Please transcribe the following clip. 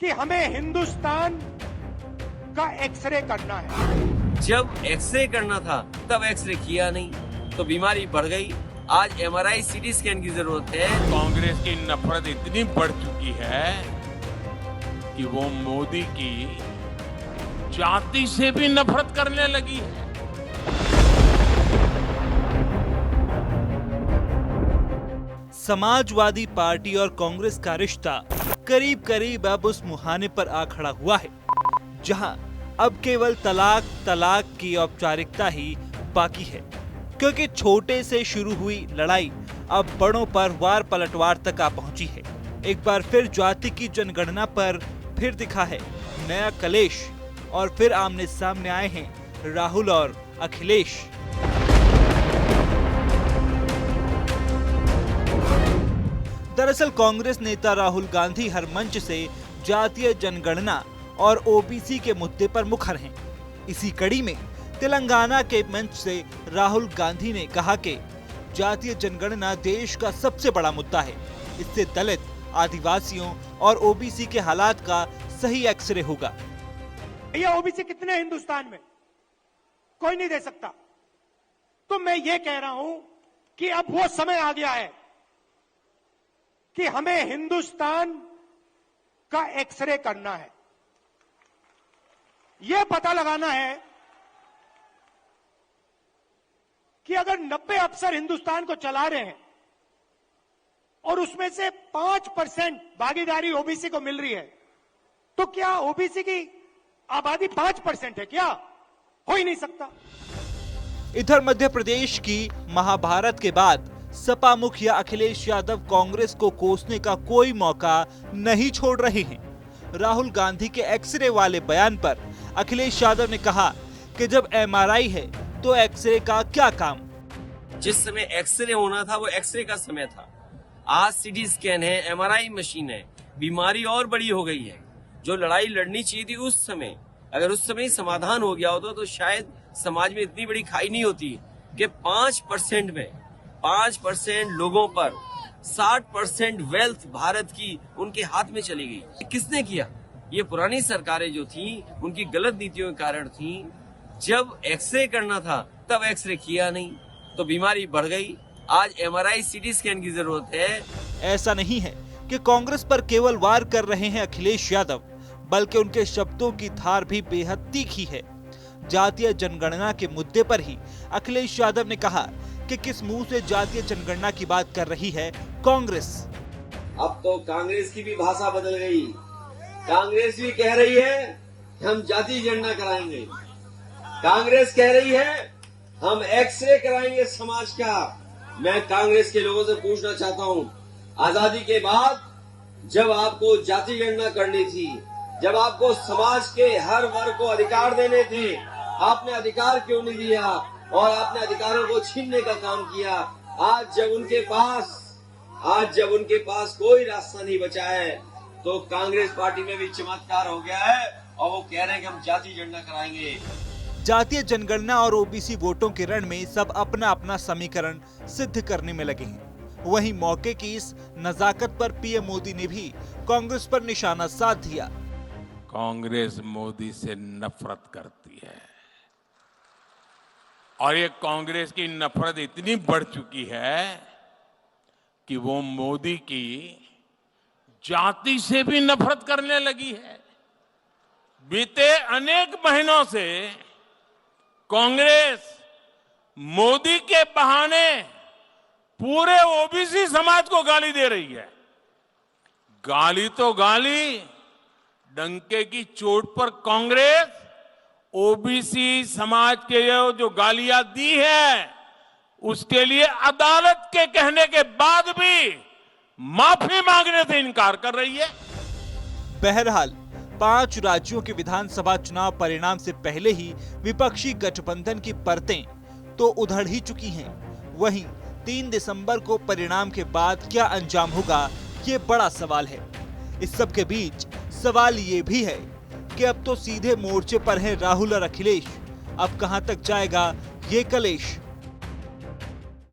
कि हमें हिंदुस्तान का एक्सरे करना है। जब एक्सरे करना था तब एक्सरे किया नहीं तो बीमारी बढ़ गई। आज एमआरआई सीटी स्कैन की जरूरत है। कांग्रेस की नफरत इतनी बढ़ चुकी है कि वो मोदी की जाति से भी नफरत करने लगी है। समाजवादी पार्टी और कांग्रेस का रिश्ता करीब करीब अब उस मुहाने पर आ खड़ा हुआ है जहां अब केवल तलाक तलाक की औपचारिकता ही बाकी है, क्योंकि छोटे से शुरू हुई लड़ाई अब बड़ों पर वार पलटवार तक आ पहुंची है। एक बार फिर जाति की जनगणना पर फिर दिखा है नया कलेश और फिर आमने सामने आए हैं राहुल और अखिलेश। दरअसल कांग्रेस नेता राहुल गांधी हर मंच से जातीय जनगणना और ओबीसी के मुद्दे पर मुखर हैं। इसी कड़ी में तेलंगाना के मंच से राहुल गांधी ने कहा कि जातीय जनगणना देश का सबसे बड़ा मुद्दा है। इससे दलित, आदिवासियों और ओबीसी के हालात का सही एक्सरे होगा। ये ओबीसी कितने हिंदुस्तान में? कोई नहीं दे सकता। तो मैं ये कह रहा हूं कि अब वो समय आ गया है कि हमें हिंदुस्तान का एक्सरे करना है। यह पता लगाना है कि अगर 90 अफसर हिंदुस्तान को चला रहे हैं और उसमें से 5% भागीदारी ओबीसी को मिल रही है, तो क्या ओबीसी की आबादी 5% है? क्या हो ही नहीं सकता। इधर मध्य प्रदेश की महाभारत के बाद सपा मुखिया अखिलेश यादव कांग्रेस को कोसने का कोई मौका नहीं छोड़ रहे हैं। राहुल गांधी के एक्सरे वाले बयान पर अखिलेश यादव ने कहा कि जब एमआरआई है तो एक्सरे का क्या काम। जिस समय एक्सरे होना था वो एक्सरे का समय था। आज सीटी स्कैन है, एमआरआई मशीन है, बीमारी और बड़ी हो गई है। जो लड़ाई लड़नी चाहिए थी उस समय, अगर उस समय समाधान हो गया होता तो शायद समाज में इतनी बड़ी खाई नहीं होती कि 5% में 5% लोगों पर 60% वेल्थ भारत की उनके हाथ में चली गई। किसने किया? ये पुरानी सरकारें जो थी उनकी गलत नीतियों के कारण थी। जब एक्सरे करना था तब एक्सरे किया नहीं तो बीमारी बढ़ गई। आज एमआरआई सीटी स्कैन की जरूरत है। ऐसा नहीं है कि कांग्रेस पर केवल वार कर रहे हैं अखिलेश यादव, बल्कि उनके शब्दों की धार भी बेहद तीखी है। जातीय जनगणना के मुद्दे पर ही अखिलेश यादव ने कहा कि किस मुंह से जातीय जनगणना की बात कर रही है कांग्रेस। अब तो कांग्रेस की भी भाषा बदल गई। कांग्रेस भी कह रही है हम जाति जनगणना कराएंगे। कांग्रेस कह रही है हम एक्सरे कराएंगे समाज का। मैं कांग्रेस के लोगों से पूछना चाहता हूं, आजादी के बाद जब आपको जाति गणना करनी थी, जब आपको समाज के हर वर्ग को अधिकार देने थे, आपने अधिकार क्यों नहीं दिया और आपने अधिकारों को छीनने का काम किया। आज जब उनके पास कोई रास्ता नहीं बचा है तो कांग्रेस पार्टी में भी चमत्कार हो गया है और वो कह रहे हैं कि हम जाति जनगणना कराएंगे। जातीय जनगणना और ओबीसी वोटों के रण में सब अपना अपना समीकरण सिद्ध करने में लगे हैं। वहीं मौके की इस नजाकत पर पीएम मोदी ने भी कांग्रेस पर निशाना साध दिया। कांग्रेस मोदी से नफरत करती है और ये कांग्रेस की नफरत इतनी बढ़ चुकी है कि वो मोदी की जाति से भी नफरत करने लगी है। बीते अनेक महीनों से कांग्रेस मोदी के बहाने पूरे ओबीसी समाज को गाली दे रही है। गाली तो गाली, डंके की चोट पर कांग्रेस ओबीसी समाज के जो गालियां दी है उसके लिए अदालत के कहने के बाद भी माफी मांगने से इनकार कर रही है। बहरहाल 5 राज्यों के विधानसभा चुनाव परिणाम से पहले ही विपक्षी गठबंधन की परतें तो उधड़ ही चुकी हैं। वहीं 3 दिसंबर को परिणाम के बाद क्या अंजाम होगा, ये बड़ा सवाल है। इस सब के बीच सवाल ये भी है कि अब तो सीधे मोर्चे पर हैं राहुल और अखिलेश। अब कहां तक जाएगा ये कलेश?